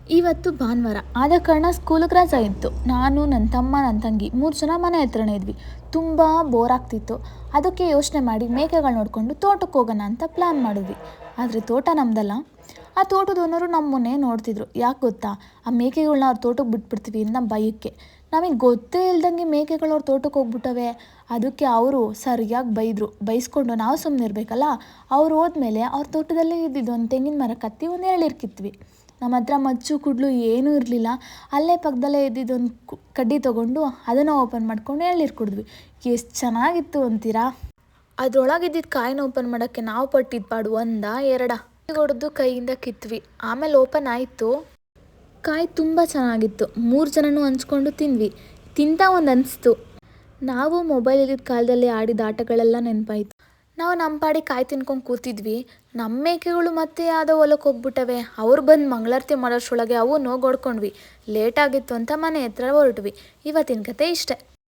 ಇವತ್ತು ಭಾನುವಾರ ಆದ ಕಾರಣ ಸ್ಕೂಲಿಗೆ ರಜೆ ಇತ್ತು. ನಾನು, ನನ್ನ ತಮ್ಮ, ನನ್ನ ತಂಗಿ 3 ಜನ ಮನೆ ಹತ್ರನೇ ಇದ್ವಿ. ತುಂಬ ಬೋರ್ ಆಗ್ತಿತ್ತು. ಅದಕ್ಕೆ ಯೋಚನೆ ಮಾಡಿ ಮೇಕೆಗಳು ನೋಡಿಕೊಂಡು ತೋಟಕ್ಕೆ ಹೋಗೋಣ ಅಂತ ಪ್ಲ್ಯಾನ್ ಮಾಡಿದ್ವಿ. ಆದರೆ ತೋಟ ನಮ್ಮದಲ್ಲ. ಆ ತೋಟದ ಓನರು ನಮ್ಮನ್ನೇ ನೋಡ್ತಿದ್ರು. ಯಾಕೆ ಗೊತ್ತಾ, ಆ ಮೇಕೆಗಳನ್ನ ಅವ್ರ ತೋಟಕ್ಕೆ ಬಿಟ್ಬಿಡ್ತೀವಿ ಅಂತ ಭಯಕ್ಕೆ. ನಮಗೆ ಗೊತ್ತೇ ಇಲ್ದಂಗೆ ಮೇಕೆಗಳು ಅವ್ರ ತೋಟಕ್ಕೆ ಹೋಗ್ಬಿಟ್ಟವೆ. ಅದಕ್ಕೆ ಅವರು ಸರಿಯಾಗಿ ಬೈದರು. ಬೈಸ್ಕೊಂಡು ನಾವು ಸುಮ್ಮನೆ ಇರಬೇಕಲ್ಲ. ಅವ್ರು ಹೋದ್ಮೇಲೆ ಅವ್ರ ತೋಟದಲ್ಲೇ ಇದ್ದಿದ್ದು ಒಂದು ತೆಂಗಿನ ಮರ ಕತ್ತಿ ಒಂದು ಎಳ್ನೀರು ಕಿತ್ವಿ. ನಮ್ಮ ಹತ್ರ ಮಚ್ಚು ಕುಡ್ಲು ಏನೂ ಇರಲಿಲ್ಲ. ಅಲ್ಲೇ ಪಕ್ಕದಲ್ಲೇ ಇದ್ದಿದ್ದೊಂದು ಕಡ್ಡಿ ತೊಗೊಂಡು ಅದನ್ನು ಓಪನ್ ಮಾಡ್ಕೊಂಡು ಎಳ್ನೀರು ಕುಡಿದ್ವಿ. ಎಷ್ಟು ಚೆನ್ನಾಗಿತ್ತು ಅಂತೀರಾ. ಅದರೊಳಗಿದ್ದಿದ್ದು ಕಾಯಿನ ಓಪನ್ ಮಾಡೋಕ್ಕೆ ನಾವು ಪಟ್ಟಿದ್ದು ಪಾಡು ಒಂದಾ ಎರಡ ಹೊಡೆದು ಕೈಯಿಂದ ಕಿತ್ವಿ. ಆಮೇಲೆ ಓಪನ್ ಆಯಿತು. ಕಾಯಿ ತುಂಬ ಚೆನ್ನಾಗಿತ್ತು. 3 ಜನನೂ ಹಂಚ್ಕೊಂಡು ತಿಂದ್ವಿ. ತಿಂತ ಒಂದು ಅನಿಸ್ತು, ನಾವು ಮೊಬೈಲ್ ಇದ್ದಿದ್ದ ಕಾಲದಲ್ಲಿ ಆಡಿದ ಆಟಗಳೆಲ್ಲ ನೆನಪಾಯಿತು. ನಾವು ನಮ್ಮ ಪಾಡಿ ಕಾಯಿ ತಿನ್ಕೊಂಡು ಕೂತಿದ್ವಿ. ನಮ್ಮ ಮೇಕೆಗಳು ಮತ್ತೆ ಯಾವುದೋ ಹೊಲಕ್ಕೆ ಹೋಗ್ಬಿಟ್ಟವೆ. ಅವ್ರು ಬಂದು ಮಂಗಳಾರತಿ ಮಾಡೋಷ್ಟರೊಳಗೆ ಅವು ನೋಗೊಡ್ಕೊಂಡ್ವಿ. ಲೇಟಾಗಿತ್ತು ಅಂತ ಮನೆ ಹತ್ರ ಹೊರಟ್ವಿ. ಇವತ್ತಿನ ಕತೆ ಇಷ್ಟೇ.